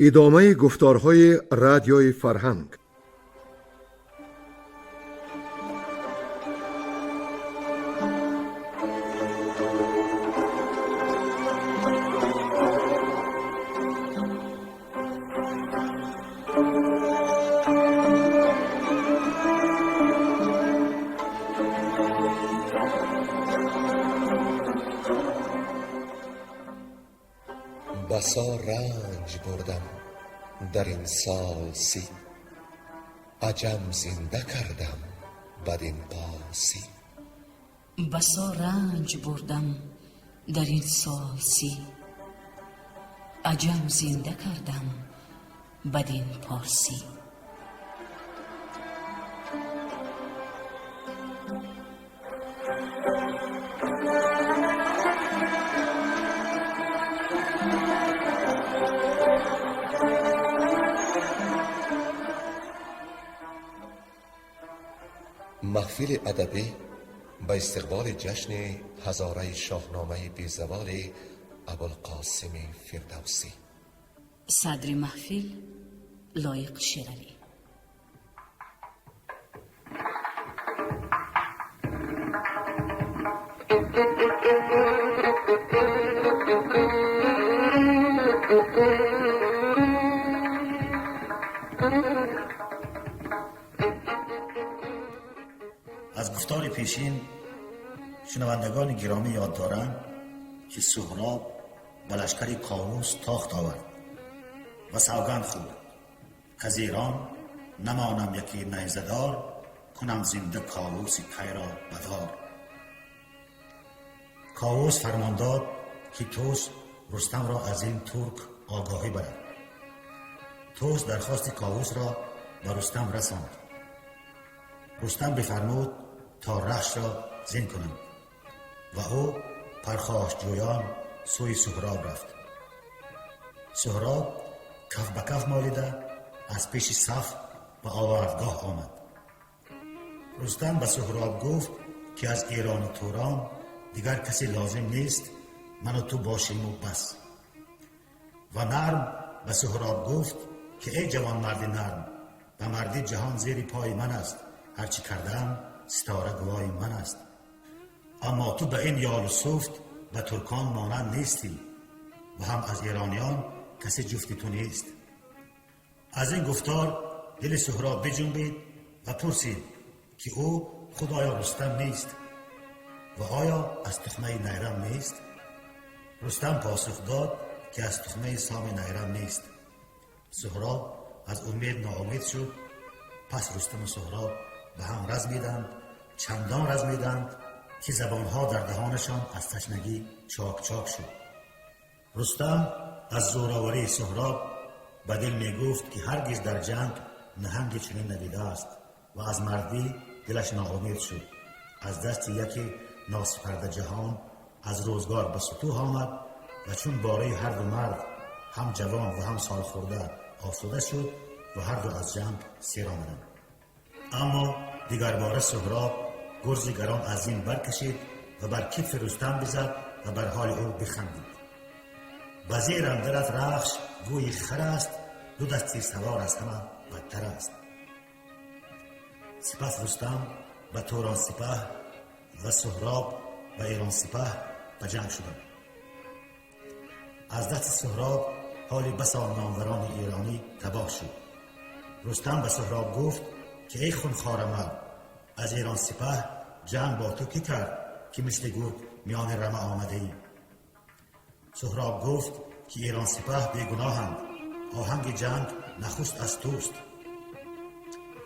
ادامه گفتارهای رادیوی فرهنگ. بسا رنج بردم در این سال سی، عجم زنده کردم بدین پاسی. بسا رنج بردم در این سال سی، عجم زنده کردم بدین پارسی. محفل ادبی به استقبال جشن هزاره شاهنامه بیزوال ابوالقاسم فردوسی. صدر محفل لایق شیرعلی. از گفتار پیشین شنوندگان گرامی یاد دارند که سهراب به لشکر کاووس تاخت آورد و سوگند خورد که از ایران نمانم یکی نیزه دار، کنم زنده کاووس پی را بدار. کاووس فرمان داد که طوس رستم را از این ترک آگاهی برد. طوس درخواست کاووس را به رستم رساند. رستم بفرمود تا رخش را زین کنند و او پرخاش جویان سوی سهراب رفت. سهراب کف به کف مالیده از پیش صف به آوردگاه آمد. رستم به سهراب گفت که از ایران و توران دیگر کسی لازم نیست، من و تو باشیم و بس. و نرم به سهراب گفت که ای جوان مرد نرم، به مردی جهان زیر پای من است، هرچی کردم ستاره گواه من است. اما تو به این یال و سفت به ترکان مانند نیستی و هم از ایرانیان کسی جفت تو نیست. از این گفتار دل سهراب بجنبید و پرسید که او خود آیا رستم نیست و آیا از تخمه نیرم نیست؟ رستم پاسخ داد که از تخمه سام نیرم نیست. سهراب از امید ناامید شد. پس رستم و سهراب به هم رزمیدند، چندان رزمیدند که زبانها در دهانشان از تشنگی چاک چاک شد. رستم از زوراوری سهراب به دل می گفت که هرگز در جنگ نهنگ چنین ندیده است و از مردی دلش ناامید شد. از دست یکی ناسپرده جهان از روزگار به سطوح آمد و چون باره هر دو مرد هم جوان و هم سال خورده آسوده شد و هر دو از جنگ سیر آمدند. اما دیگر باره سهراب گرزی گران از این برکشید و بر کتف رستم بزد و بر حال او بخندید. وزیر اندرت رخش گوی خر است، دو دستی سوار از همه بدتر است. سپس رستم و توران سپه و سهراب و ایران سپه به جنگ شدند. از دست سهراب حال بسا ناموران ایرانی تباه شد. رستم به سهراب گفت که ای خونخوار مرد، از ایران سپه جنگ با تو کی کرد که مثل گرگ میان رمه آمده ای؟ سهراب گفت که ایران سپه بیگناهند، آهنگ جنگ نخست از توست.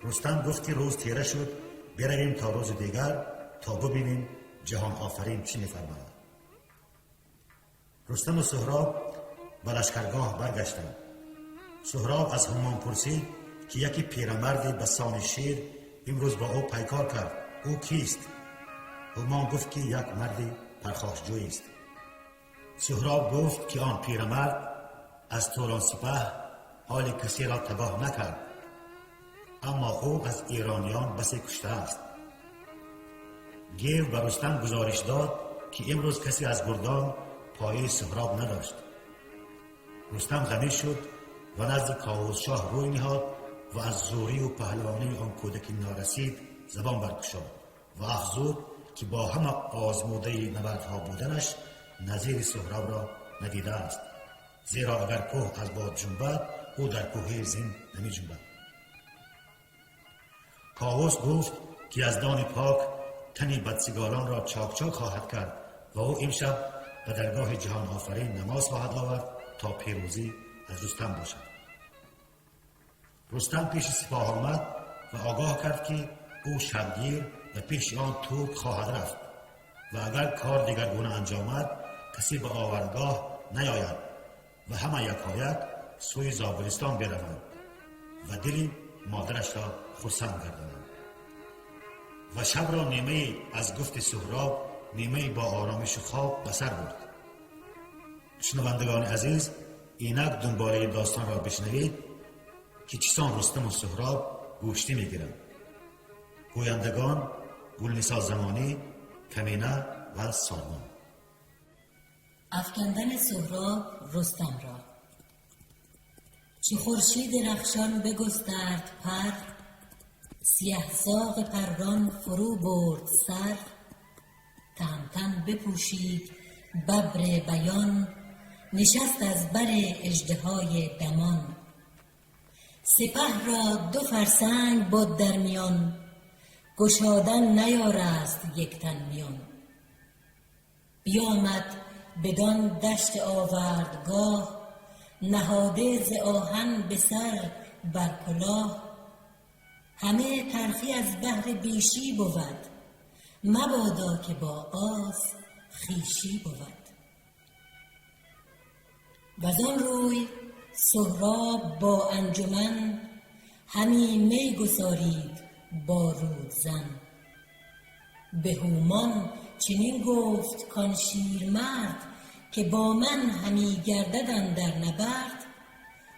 رستم گفت که روز تیره شد، برویم تا روز دیگر تا ببینیم جهان آفرین چی می‌فرماید. رستم و سهراب به لشکرگاه برگشتند. سهراب از هومان پرسید که یکی پیرمردی به سان شیر امروز با او پیکار کرد، او کیست؟ هومان گفت که یک مردی پرخاشجویی است. سهراب گفت که آن پیرمرد از توران سپه حال کسی را تباه نکرد، اما او از ایرانیان بسی کشته است. گیو به رستم گزارش داد که امروز کسی از گردان پایه سهراب نداشت. رستم غمی شد و نزد کاووس شاه روی نهاد و از زوری و پهلوانی آن کودک نارسید زبان برگشاد و افزود که با همه آزموده نبردها بودنش نظیر سهراب را ندیده است، زیرا اگر کوه از باد جنبد او در کوه زین نمی جنبد. کاووس گفت که یزدان پاک تنی بدسگالان را چاک چاک خواهد کرد و او امشب به درگاه جهان آفرین نماز خواهد آورد تا پیروزی از رستم باشد. رستم پیش سپاه آمد و آگاه کرد که او شبگیر و پیش آن ترک خواهد رفت و اگر کار دیگرگونه انجامد کسی به آوردگاه نیاید و همه یکایک سوی زابلستان بروند و دل مادرش را خرسند گردانند. و شب را نیمه از گفت سهراب، نیمه با آرامش و خواب بسر برد. شنوندگان عزیز، اینک دنباله داستان را بشنوید که چسان رستم و سهراب گوشتی میگیرند. گویندگان گلنسا زمانی، کمینه و سالمان. افکندن سهراب رستم را. چه خورشید رخشان بگسترد پر، سیه زاغ پران فرو برد سر، تهمتن بپوشید ببر بیان، نشست از بر اژدهای دمان. سپه را دو فرسنگ بد در میان، گشادن نیارست یک تن میان. بیامد بدان دشت آوردگاه، نهاده ز آهن به سر بر کلاه. همه تلخی از بهر بیشی بود، مبادا که با آز خویشی بود. وزان روی سهراب با انجمن، همی می گسارید با رودزن. به هومان چنین گفت کان شیرمرد، که با من همی گردد اندر نبرد.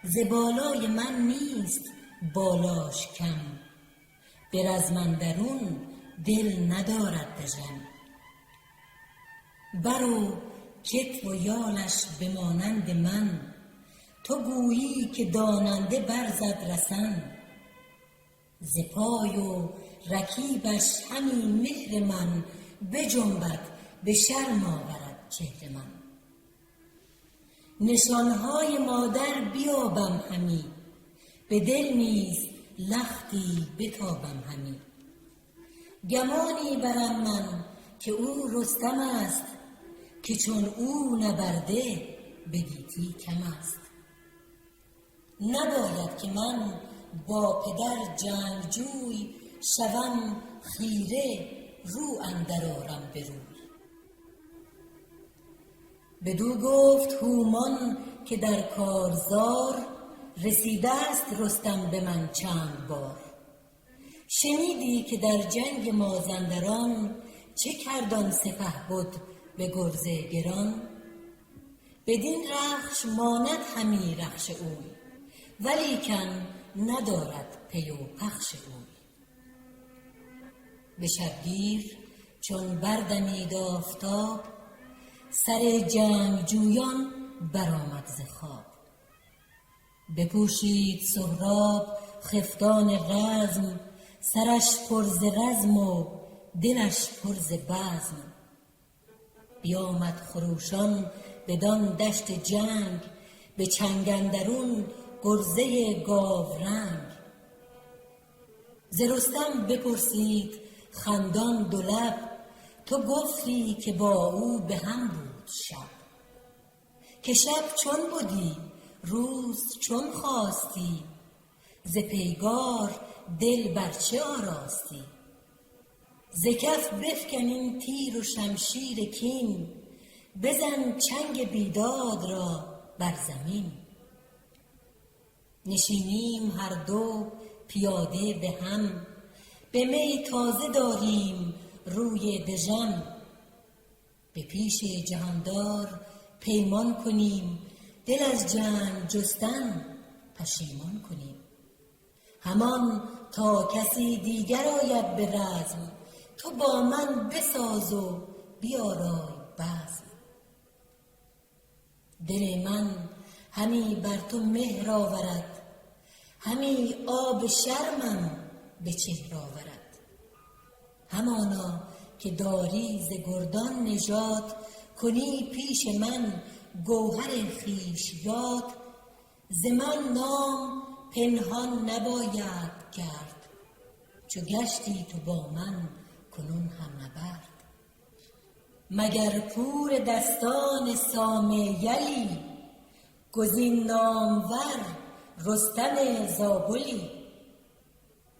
ز بالای من نیست بالاش کم، به رزم اندرون دل ندارد دژم. برو کتف و یالش بمانند من، تو گویی که داننده برزد رسن. ز پای و رکیبش همی مهر من، بجنبد به شرم آورد چهر من. نشانهای مادر بیابم همی، به دل نیز لختی بتابم همی. گمانی برم من که او رستم است، که چون او نبرده به گیتی کم است. نباید که من با پدر جنگجوی، شوم خیره رو اندر آرم به روی. بدو گفت هومان که در کارزار، رسیده است رستم به من چند بار. شنیدی که در جنگ مازندران، چه کردان سپه بود به گرز گران. بدین رخش ماند همی رخش اوی، ولیکن ندارد پی و پخش اوی. به شبگیر چون بردمید آفتاب، سر جنگجویان برآمد ز خواب. بپوشید سهراب خفتان رزم، سرش پر ز رزم و دلش پر ز بزم. بیامد خروشان بدان دشت جنگ، به چنگ اندرون گرزه گاورنگ. ز رستم بپرسید خندان دو لب، تو گفتی که با او به هم بود شب. که شب چون بودی روز چون خواستی، ز پیگار دل بر چه آراستی. ز کف بفکن این تیر و شمشیر کین، بزن چنگ بیداد را بر زمین. نشینیم هر دو پیاده به هم، به می تازه داریم روی دژم. به پیش جهاندار پیمان کنیم، دل از جنگ جستن پشیمان کنیم. همان تا کسی دیگر آید به رزم، تو با من بساز و بیارای بزم. دل من همی بر تو مهر آورد، همی آب شرمم به چهر آورد. همانا که داری ز گردان نژاد، کنی پیش من گوهر خویش یاد. ز من نام پنهان نباید کرد، چو گشتی تو با من کنون هم نبرد. مگر پور دستان سام یلی، گزین نامور رستم زابلی.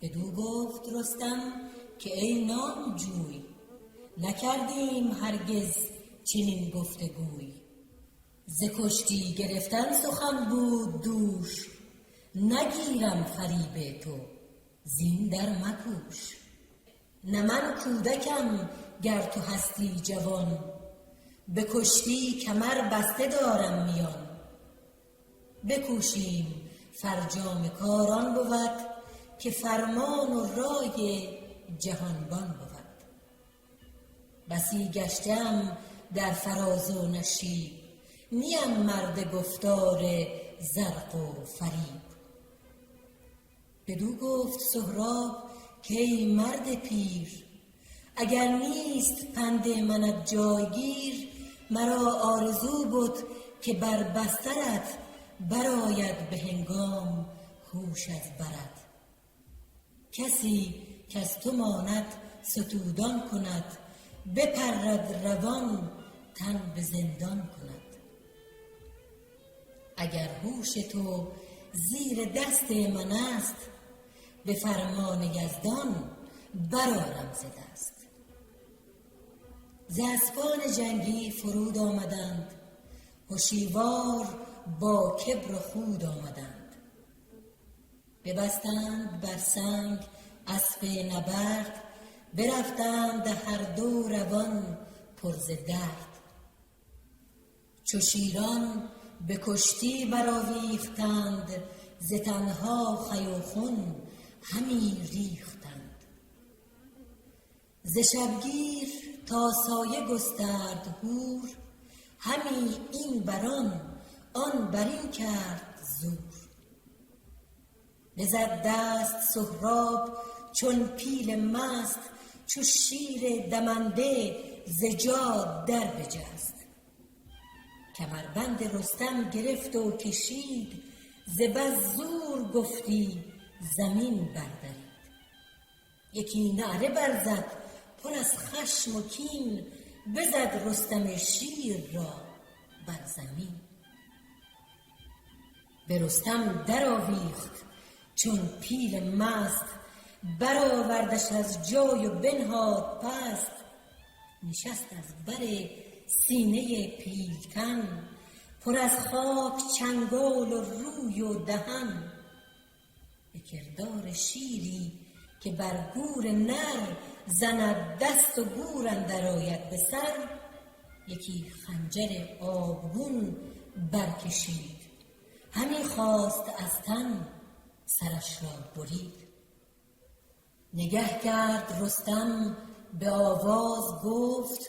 بدو گفت رستم که ای نامجوی، نکردیم هرگز چنین گفتگوی. ز کشتی گرفتن سخن بود دوش، نگیرم فریب تو زین در مکوش. نه من کودکم گر تو هستی جوان، به کشتی کمر بسته دارم میان. بکوشیم فرجام کاران بود، که فرمان و رای جهانبان بود. بسی گشتم در فراز و نشیب، نیم مرد گفتار زرق و فریب. بدو گفت سهراب که ای مرد پیر، اگر نیست پند منت جایگیر. مرا آرزو بود که بر بسترت، برآید به هنگام هوش از برت. کسی کز تو ماند ستودان کند، بپرد روان تن به زندان کند. اگر هوش تو زیر دست من است، به فرمان یزدان برآرم ز دست. ز اسپان جنگی فرود آمدند، هشیوار با کبر و خود آمدند. ببستند بر سنگ اسب نبرد، برفتند هر دو روان پر ز درد. چو شیران به کشتی برآویختند، ز تنها خی و خون همی ریختند. ز شبگیر تا سایه گسترد هور، همی این بران آن برین کرد زور. بزد دست سهراب چون پیل مست، چو شیر دمنده ز جا در بجست. کمربند رستم گرفت و کشید، ز بس زور گفتی زمین بردرید. یکی نعره برزد پر از خشم و کین، بزد رستم شیر را بر زمین. به رستم در آویخت چون پیل مست، برآوردش از جای و بنهاد پست. نشست از بر سینه پیلتن، پر از خاک چنگال و روی و دهن. به کردار شیری که بر گور نر، زند دست و گور اندر آید به سر. یکی خنجر آبگون برکشید، همی خواست از تن سرش را برید. نگه کرد رستم به آواز گفت،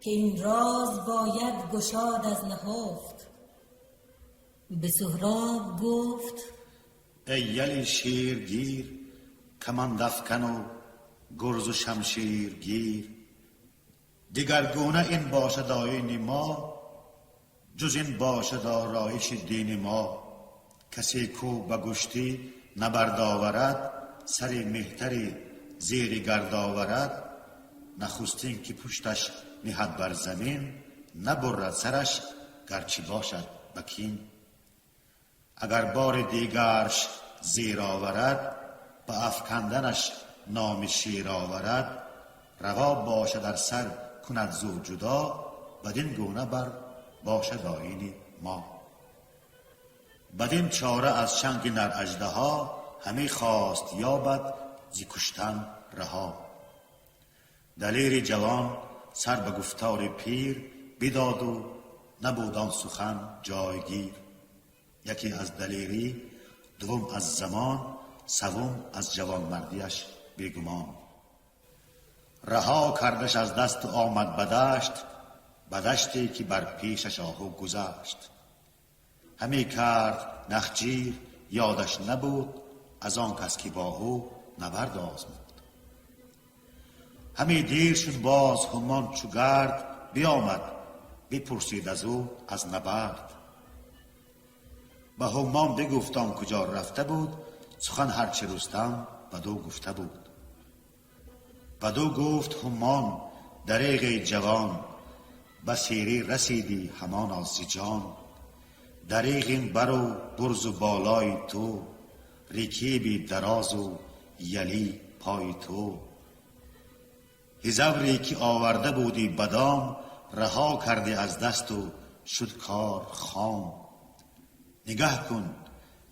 که این راز باید گشاد از نهفت. به سهراب گفت ای یلی شیرگیر، کمند افکن و گرز و شمشیر گیر. دگرگونه این باشد آیین ما، جز این باشد آرایش دین ما. کسی کو به گشتی نبرد آورد، سری مهتری زیر گرد آورد. نخستین که پشتش نهد بر زمین، نبرد سرش گرچه باشد بکین. اگر بار دیگرش زیر آورد، به افکندنش نام شیر آورد. روا باشد در سر کند زو جدا، بدین گونه بر باشد آیین ما. بدین چاره از چنگ نر اژدها، همی خواست یابد ز کشتن رها. دلیر جوان سر به گفتار پیر، بداد و نبود آن سخن جایگیر. یکی از دلیری، دوم از زمان، سوم از جوان مردیش بیگمان. رها کردش از دست و آمد بدشت، بدشتی که بر پیشش آهو گذشت. همی کرد نخجیر یادش نبود، از آن کس که با او نبرد آزمود. همی دیر شد باز همان چو گرد، بیامد بپرسید از او از نبرد. به همان بگفتم کجا رفته بود، سخن هرچه رستم بدو گفته بود. بدو گفت همان دریغ جوان، بسیری رسیدی همان از جان. دریغ این بر و برز و بالای تو، رکیبی دراز و یلی پای تو. هزبری که آورده بودی بدام، رها کرده از دست و شد کار خام. نگه کن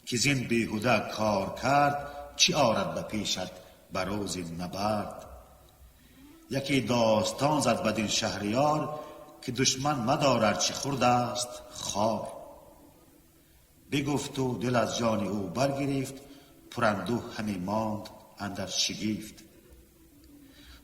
که زین بیهوده کار کرد، چی آرد به پیشت به روز نبرد. یکی داستان زد بدین شهریار، که دشمن مدارد چه خورده است خار. بگفت و دل از جان او برگرفت، پراندوه همی ماند اندر شگفت.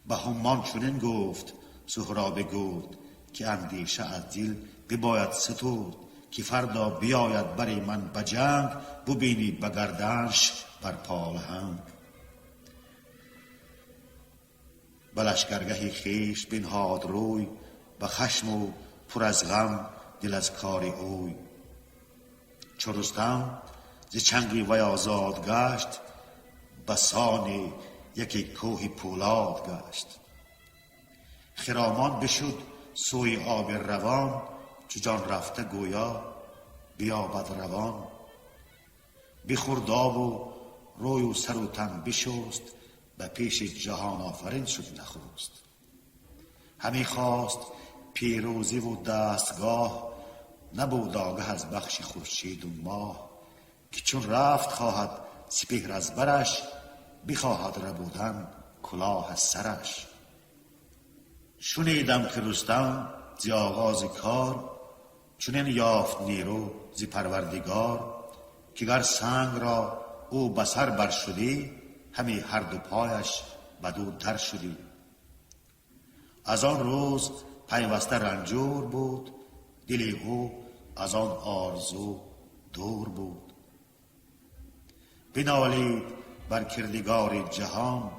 به همان چنین گفت سهراب گرد، که اندیشه از دل بباید ستود. که فردا بیاید بر من به جنگ، ببینی به گردنش بر پالهنگ. به لشکرگه خویش بنهاد روی، به خشم و پر از غم دل از کار اوی. چو رستم ز چنگ وی آزاد گشت، به سان یکی کوه پولاد گشت. خرامان بشد سوی آب روان، چو جان رفته گویا بیابد روان. بخورد آب و روی و سر و تن بشست، به پیش جهان آفرین شد نخست. همی خواست پیروزی و دستگاه، نبود آگه از بخش خورشید و ماه. که چون رفت خواهد سپهر از برش، بخواهد ربودن کلاه از سرش. شنیدم که رستم ز آغاز کار، چنین یافت نیرو ز پروردگار. که گر سنگ را او بسر بر شدی، همی هر دو پایش بدو در شدی. از آن روز پیوسته رنجور بود، دل او از آن آرزو دور بود. بنالید بر کردگار جهان،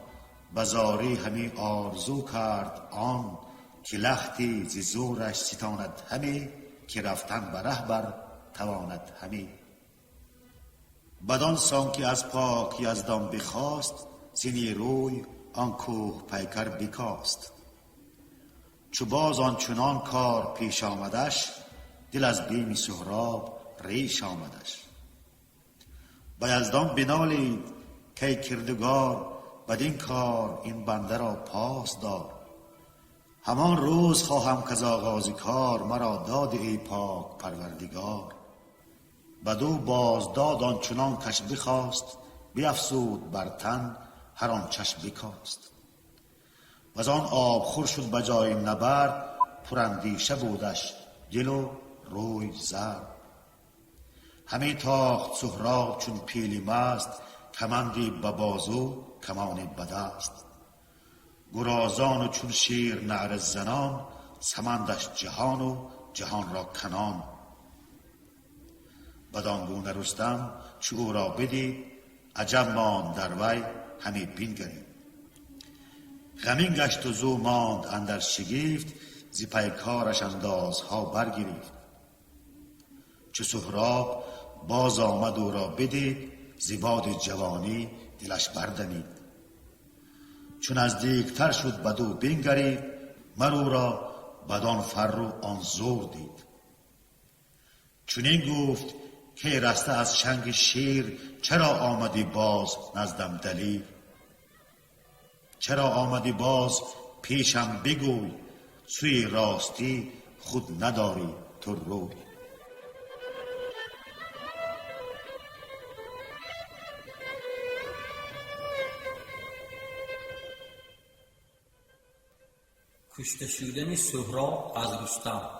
بزاری همی آرزو کرد آن. که لختی ز زورش ستاند همی، که رفتن به ره بر تواند همی. بدان سان که از پاک یزدان بخواست، زنی روی آن کوه پیکر بکاست. چو باز آن چنان کار پیش آمدش، دل از بیم سهراب ریش آمدش. به یزدان بنالید که کردگار، بدین کار این بنده را پاس دار. همان روز خواهم که از آغاز کار، مرا داد ای پاک پروردگار. بدو باز داد آن چنان کش بخواست، بیفزود بر تن هر آن چش بکاست. و آن آب خور شد به جای نبرد، پراندیشه بودش دل و روی زرد. همی تاخت سهراب چون پیلی مست، کمندی به بازو کمانی به دست. گرازان و چون شیر نعره زنان، سمندش جهان و جهان را کنان. بدان گونه رستم چو او را بدید، عجب ماند در وی همی بنگرید. غمین گشت و زو ماند اندر شگفت، ز پیکارش اندازها برگرفت. چو سهراب باز آمد او را بدید، ز باد جوانی دلش بردمید. چون نزدیکتر شد بدو بنگرید، مر او را بدان فر و آن زور دید. چنین گفت که رسته از چنگ شیر، چرا آمدی باز نزدم دلیر. چرا آمدی باز پیشم بگوی، سوی راستی خود نداری تو روی. کشته شدن سهراب از رستم.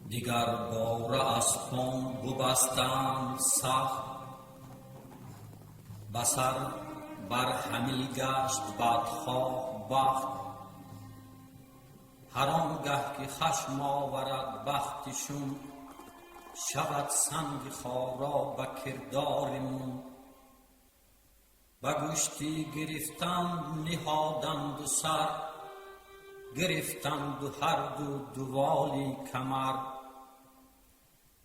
دیگر باره اسپان ببستند سخت، بسر بر همی گشت بدخواه بخت. هر آنگه که خشم آورد بختشون، شود سنگ خارا به کردارمون. به گوشتی گرفتند نهادند و سر، گرفتند و هر دو دوالی کمر.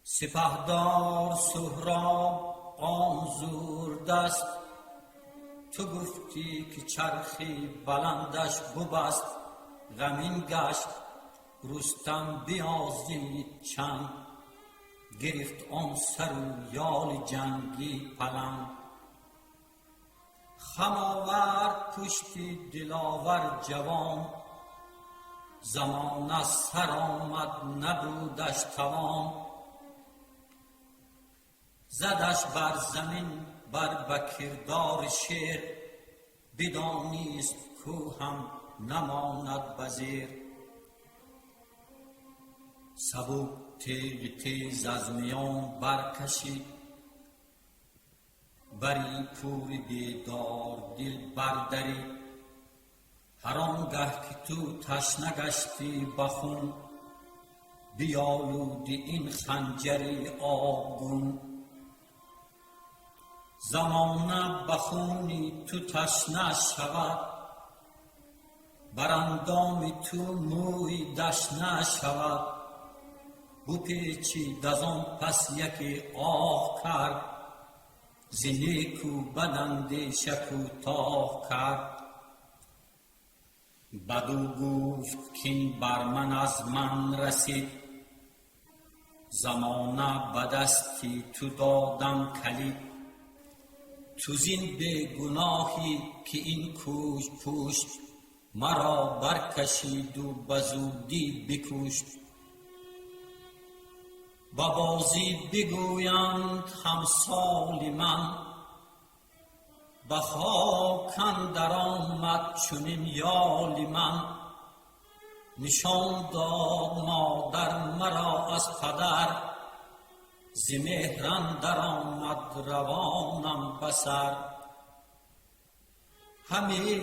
سپهدار سهراب آن زور دست، تو گفتی که چرخی بلندش ببست. غمین گشت رستم بیازید چند، گرفت آن سر و یال جنگی پلنگ. خم آورد پشتی دلاور جوان، زمان از سر آمد نبودش توان. زدش بر زمین بر بکردار شیر، بدانیست کو هم نماند بزیر. سبک تیغ تیز از میان برکشید، بری پور بیدار دل بردری. هر آنگه که تو تشنه گشتی بخون، بیالودی این خنجری آبگون. زمانه بخونی تو تشنه شود، بر اندام تو موی دشنه شود. بپیچید از آن پس یکی آه کرد، ز نیکو بد اندیشه کوتاه کرد. بدو گفت کین بر من از من رسید، زمانه به دستی تو دادم کلید. تو زین بی گناهی که این کوش پوشت، مرا برکشید و بزودی بکشت. با بازی بگویند همسال من، به خاک اندر آمد چنین یال من. نشان داد مادر مرا از پدر، ز مهر اندر آمد روانم بسر. همی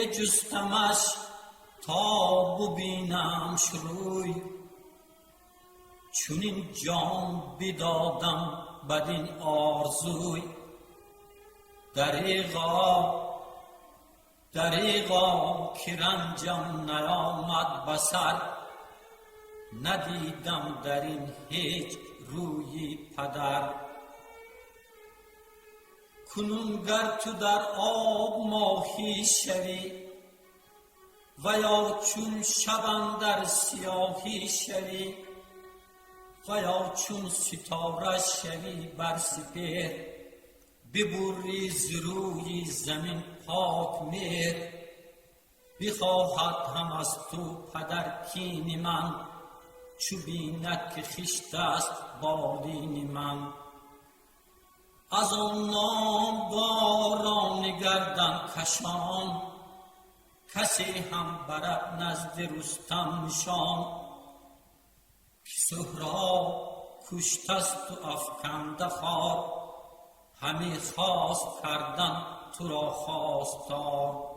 جستمش تا ببینمش روی، چنین جان بدادم بدین آرزوی. دریغا که رنجم نیامد بسر، ندیدم در این هیچ روی پدر. کنون گر تو در آب ماهی شوی، و یا چون شب اندر سیاهی شوی. و یا چون ستاره شوی بر سپهر، ببری ز روی زمین پاک مهر. بخواهد هم از تو پدر کین من، چو بیند که خشت است بالین من. از آن نام باران گردن کشان، کسی هم برد نزد رستم نشان. که سهراب کشته است و افکنده خوار، همی خواست کردن تو را خواستار.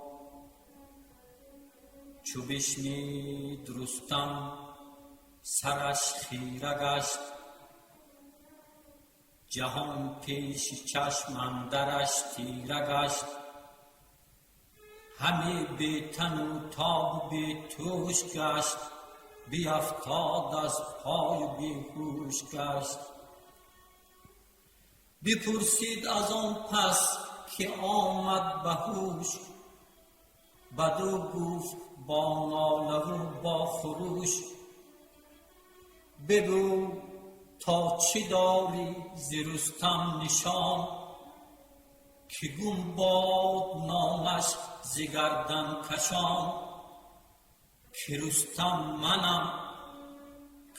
چو بشنید رستم سرش خیره گشت، جهان پیش چشم اندرش تیره گشت. همی بی تن و تاب بی توش گشت، بیفتاد از پای بیهوش گشت. بپرسید از آن پس که آمد به هوش، بدو گفت با ناله و با خروش. بگو تا چی داری ز رستم نشان، که گم باد نامش ز گردن کشان. که رستم منم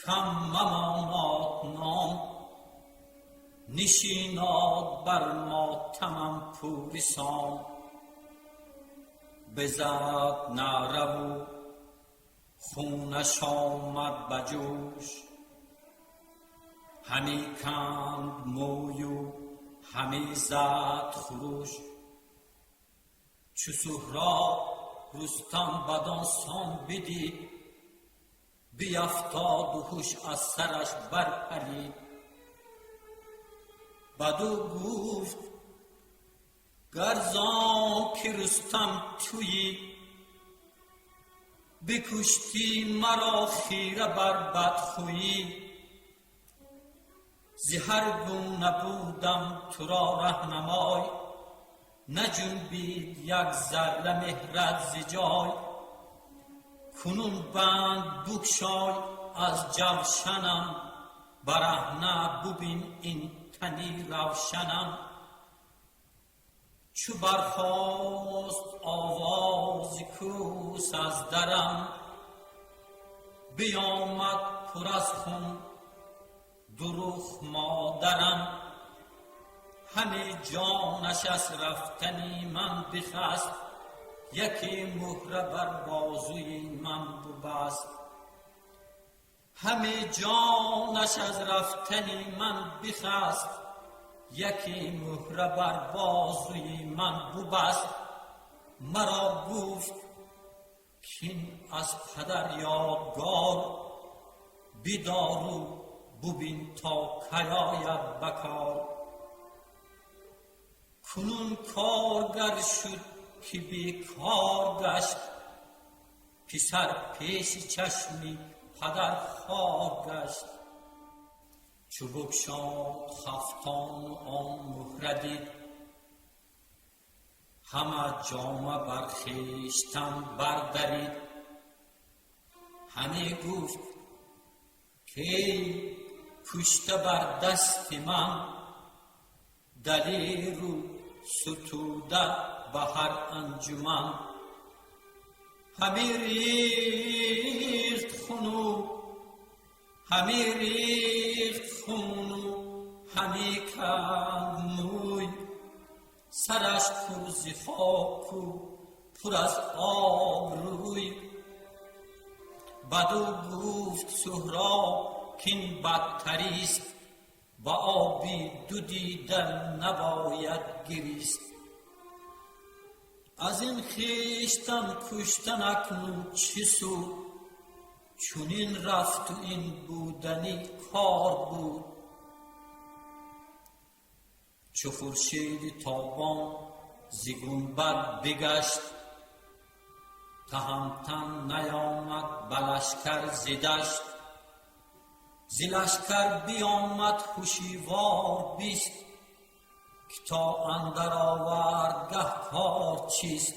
کم مماناد نام، نشیناد بر ماتمم پوری سام. بزد نعره و خونش آمد بجوش، همی کند موی و همی زد خروش. چو سهراب رستم بدان سان بدید، بیفتاد و هوش از سرش برپرید. بدو گفت گر زان که رستم تویی، بکشتی مرا خیره بر بدخویی. ز هر گونه بودم تو را رهنمای، نجنبید یک ذره مهرت ز جای. کنون بند بگشای از جوشنم، برهنه ببین این تنی روشنم. چو برخاست آواز کوس از درم، بیامد پر از خون دو رخ مادرم. همه جانش از رفتنی من بخست، یکی مهره بر بازوی من ببست. همه جانش از رفتنی من بخست، یکی مهره بر بازوی من ببست. مرا گفت کین از پدر یادگار، بدارو ببین تا کی آید بکار. کنون کارگر شد که بیکار گشت، پسر پیش چشمی پدر خوار گشت. چو بگشاد خفتان آن مهره دید، همه جامه بر خویشتن بردرید. همه گفت که کشته بر دست من، دلیر رو ستوده به هر انجمن. همه ریخت خونو، همه ریخت خونو، همه کند موی. سرش پر ز خاک و پر از آب روی. بدو گفت سهراب کین بدتریست، با آبی دو دیدن نباید گریست. از این خویشتن کشتن اکنون چه سود، چونین رفت و این بودنی کار بود. چو خورشید تابان ز گنبد بگشت، تهمتن نیامد به لشکر ز دشت. ز لشکر بیامد هوشیوار بیست، که تا اندر آوردگه کار چیست.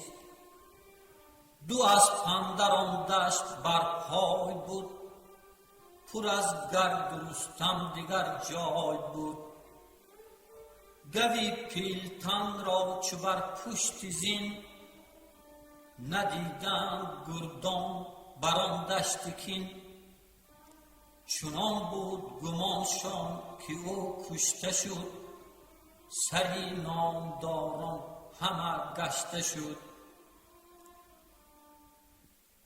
دو اسپ اندر آن دشت بر پای بود، پر از گرد رستم دیگر جای بود. گوی پیلتن را چو بر پشت زین، ندیدند گردان بر آن دشت کین. چنان بود گمانشان که او کشته شد، سری نامداران همه گشته شد.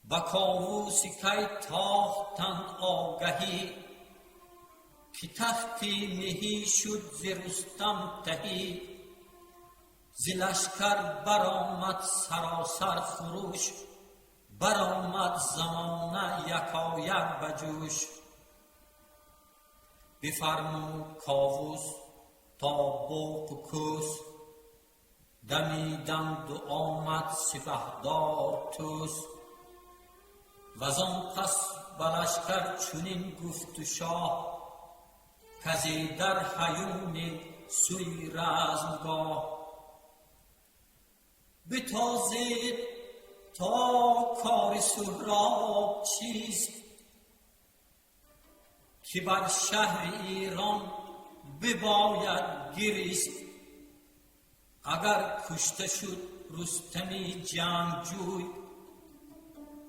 به کاووس کی تاختند آگهی، که تختی مهی شد ز رستم تهی. ز لشکر برآمد سراسر خروش، برآمد زمانه یکایک بجوش. بفرمود کاووس تا بوق و کوس، دمیدند و آمد سپهدار توس. وزان پس به لشکر چنین گفت شاه، کزی در هیون سوی رزمگاه. بتازید تا کار سهراب چیست، که بر شهر ایران بباید گریست. اگر کشته شد رستمی جنگجوی،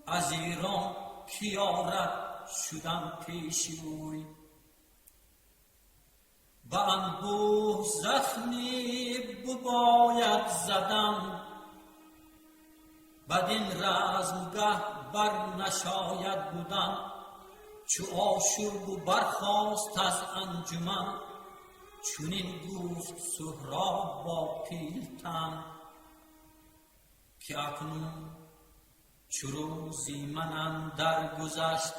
از ایران کی آرد شدن پیش اوی. به انبوه زخمی بباید زدن، بدین رزمگه بر نشاید بودن، چو آشوب برخاست از انجمن، چنین گفت سهراب با پیلتن که اکنون چو روزی من اندر گذشت،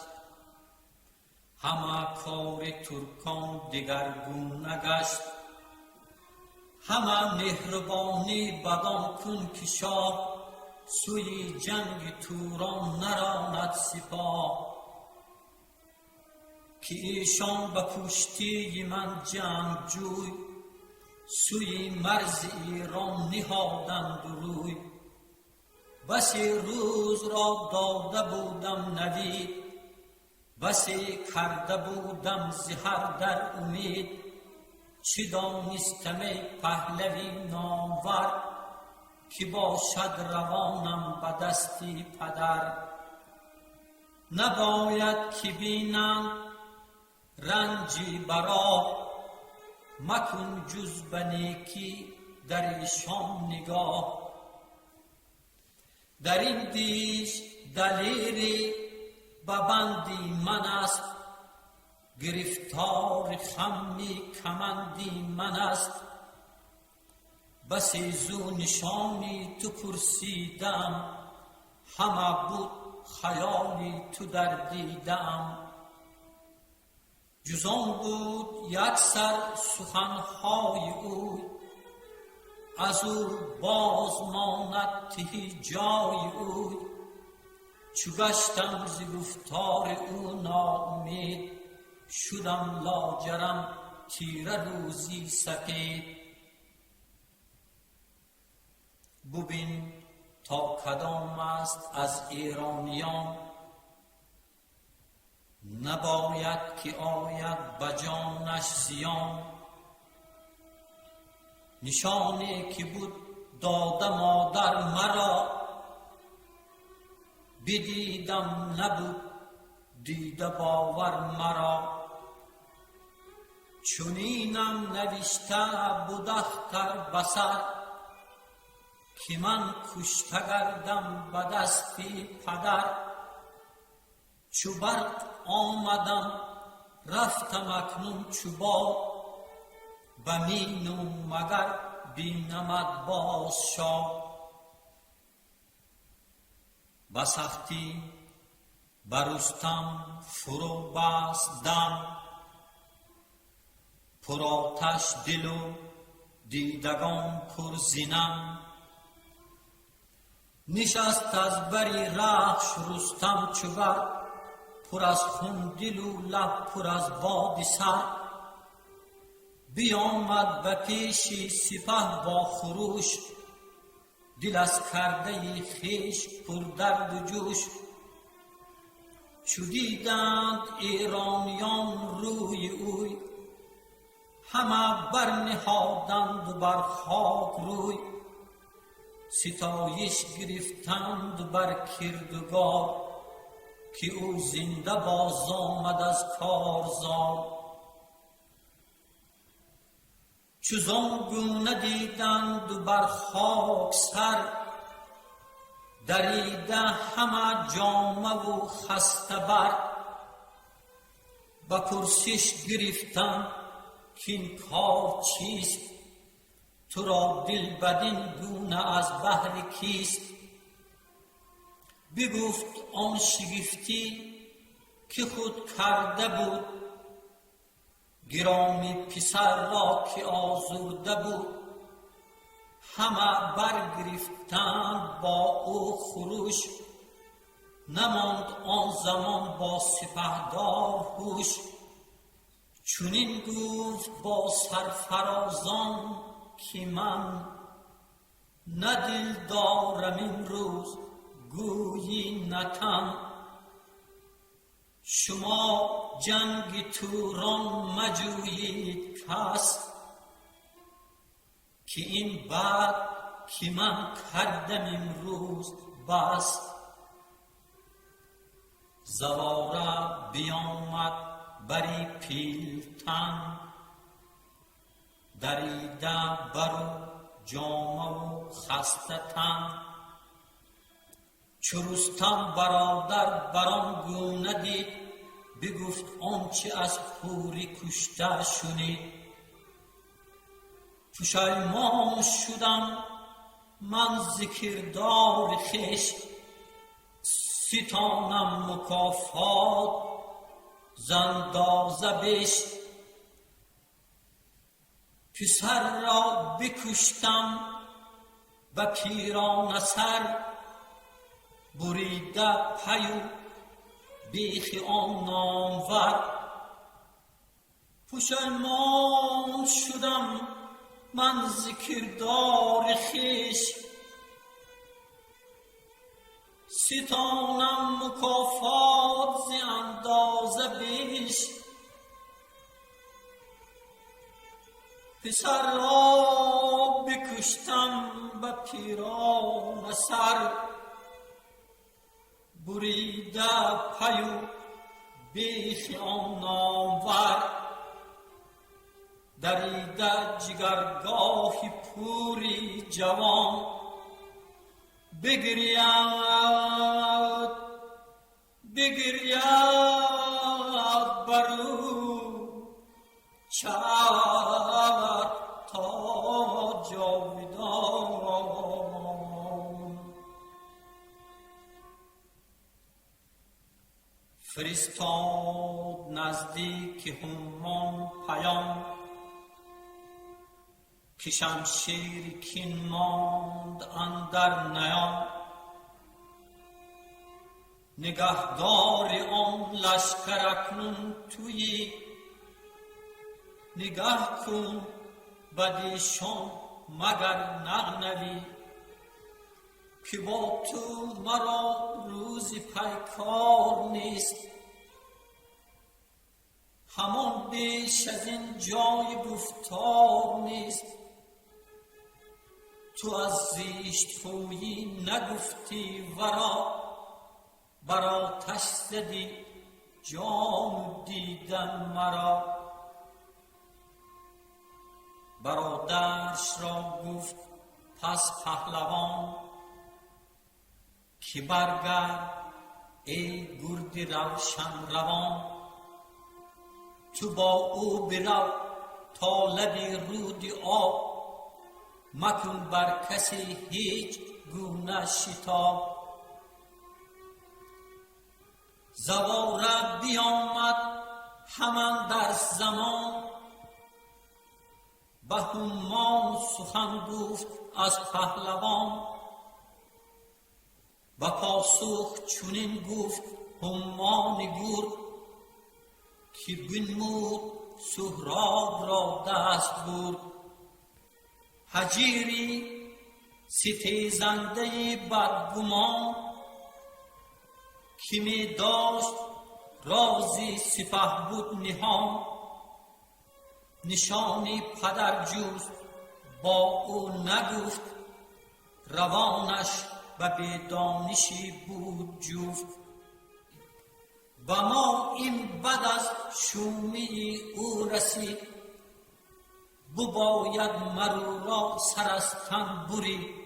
همه کار ترکان دگرگون نگشت. همه مهربانی بدان کن که شاه، سوی جنگ توران نراند سپاه. که ایشان به پشتی من جنگ جوی، سوی مرز ایران نهادند روی. بسی روز را داده بودم نوید، بسی کرده بودم زهر در امید. چه دانستم ای پهلوی نامور، که باشد روانم به دستی پدر. نباید که بینم رنجی برا، مکن جز به نیکی در ایشان نگاه. در این دیش دلیری به بندی من است، گرفتار خمی کمندی من است. بسی زو نشانی تو پرسیدم، همه بود خیالی تو در دیدم. جزان بود یک سر سخنهای اوی، از او باز ماند تهی جای اوی. چو گشتم ز گفتار او ناامید، شدم لاجرم تیره روزی سپید. ببین تا کدام است از ایرانیان، نباید که آید به جانش زیان. نشانی که بود داده مادر مرا، بدیدم نبود دیده باور مرا. چنینم نوشته بود اختر بسر، که من کشته گردم به دستی پدر. چو برق آمدم رفتم اکنون چو باد، به مینم مگر بینمت باز شاه. به سختی بر رستم فرو بست دم، پر آتش دل و دیدگان پر زنم. نشست از بری رخش رستم چو بر، پر از خون دل و لب پر از باد سر. بیامد به پیش سپه با خروش، دل از کرده خویش پر درد و جوش. چو دیدند ایرانیان روی اوی، همه برنهادند بر خاک روی. ستایش گرفتند بر کردگار، که او زنده باز آمد از کارزار. چو زانگونه دیدند بر خاک سر، دریده همه جامه و خسته بر. به پرسش گرفتند کین کار چیست، تو را دل بدین گونه از بهر کیست. بگفت آن شگفتی که خود کرده بود، گرامی پسر را که آزرده بود. همه برگرفتند با او خروش، نماند آن زمان با سپهدار هوش. چنین گفت با سرفرازان که من، نه دل دارم این روز گویی نه تن. شما جنگ توران مجویید کس، که این بد که من کردم امروز بس. زواره بیامد بری پیلتن، دریده بر و جامه و خسته تن. چو رستم برادر بران گونه دید، بگفت آنچه از پوری کشته شنید. پشیمان شدم من ز کردار خویش، ستانم مکافات ز اندازه بیش. پسر را بکشتم به پیرانه سر، بریده پی و بیخ آن نامور. پشیمان شدم من ز کردار خویش، ستانم مکافات ز اندازه بیش. پسر را بکشتم به پیرانه سر، بریده پی و بیخ آن نامور. دریده جگرگاه پوری جوان، بگرید برو چرخ تا جاودان. فرستاد نزدیک همان پیام، که شمشیر کین ماند اندر نیام. نگهدار آن لشکر اکنون تویی، نگه کن بدیشان مگر نغنوی. که با تو مرا روزی پیکار نیست، همان بیش از این جای گفتار نیست. تو از زیشت خویی نگفتی ورا، بر آتش زدی جان دیدن مرا. برادرش را گفت پس پهلوان، که برگرد ای گرد روشن روان. تو با او برو تا لب رود آب، مکن بر کسی هیچ گونه شتاب. زواره بیامد همان در زمان، به همان سخن گفت از پهلوان. به پاسخ چنین گفت همان گرد، که بنمود سهراب را دست برد. هجیری ستیزنده بدگمان، که می داشت رازی سپه بود نهان. نشانی پدر جوست با او نگفت، روانش به بیدانشی بود جفت. و ما این بد از شومی او رسید، بباید مرو را سر از تن برید.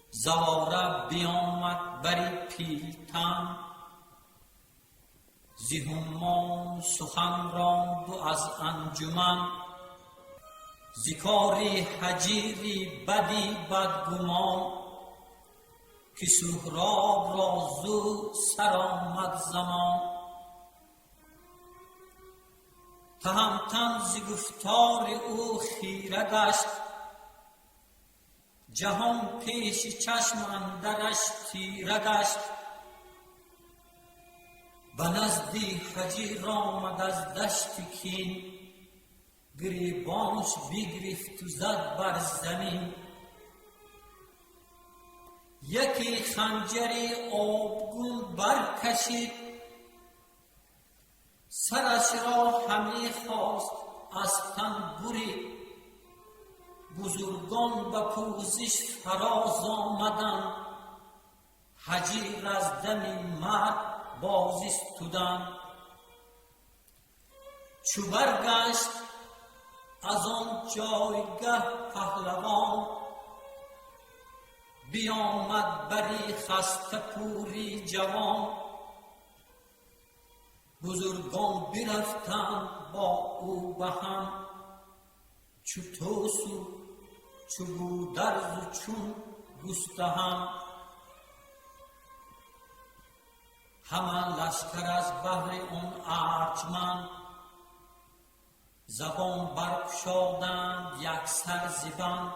زواره بیامد بر پیلتن، ز همان سخن راند و از انجمن. ز کاری هجیری بدی بدگمان، که سهراب را زود سر آمد زمان. تهمتن ز گفتار او خیره گشت، جهان پیش چشم اندرش تیره گشت. به نزدی هجیر آمد از دشت کین، گریبانش بگرفت و زد بر زمین. یکی خنجری آبگون برکشید، سرش را همی خواست از تن برید. بزرگان به پوزش فراز آمدند، هجیر از دم مرد باز استودند. چو برگشت از آن جایگه پهلوان، بیامد بری خسته پوری جوان، بزرگان برفتند با او به هم، چو توس و چو گودرز و چون گستهم. همه لشکر از بهر اون ارجمند، زبان برگشادند یک سر زبان،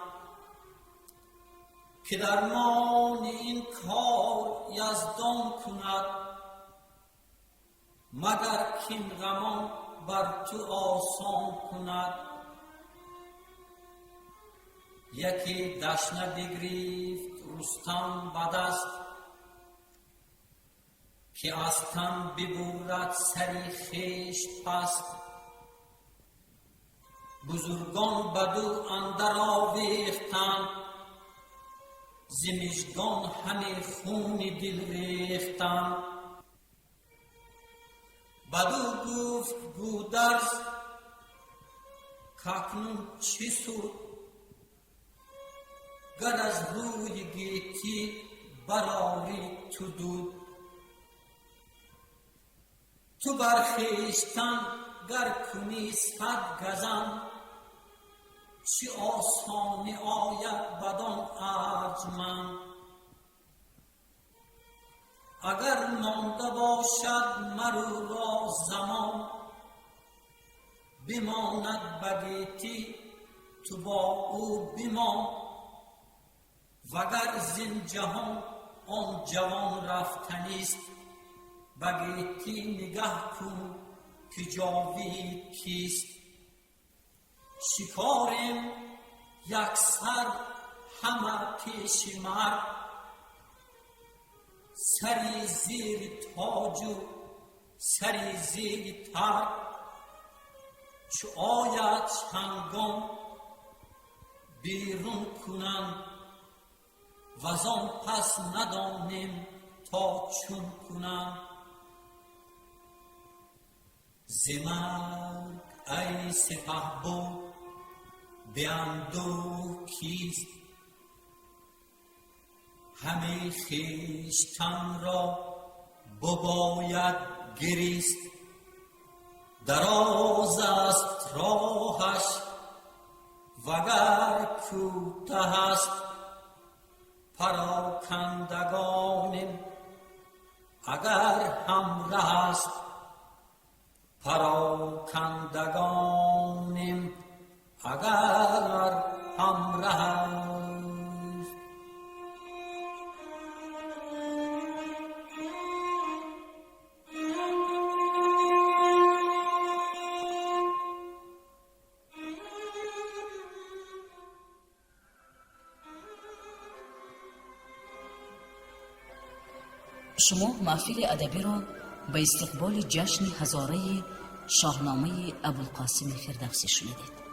که درمان این کار یزدان کند، مگر کین غمان بر تو آسان کند. یکی دشنه بگریفت رستم به دست، که از تن ببرد سری خویش پست. بزرگان بدو اندر آویختند، ز مژگان همه خون دل ریختند. بدو گفت گودرز کاکنون چه سود، گر از روی گیتی برآری تو دود. تو بر خویشتن گر کنی صد گزند، چه آسانی آید بدان ارجمند. اگر مانده باشد مرو را زمان، بماند به گیتی تو با او بمان. وگر زین جهان آن جوان رفتنیست، به گیتی نگه کن که جاوید کیست. شکاریم یک سر همه پیش مرد، سری زیر تاج و سری زیر ترگ. چو آید هنگام بیرون کنند، وزان پس ندانیم تا چون کنند. ز مرگ ای سپهبد به اندوه کیست، همه خویشتن را بباید گریست. دراز است راهش وگر کوته است، پراکندگانیم اگر همره است. پراکندگانیم اگر همره است. شما محفل ادبی را به استقبال جشن هزاره شاهنامه ابوالقاسم فردوسی شنیدید.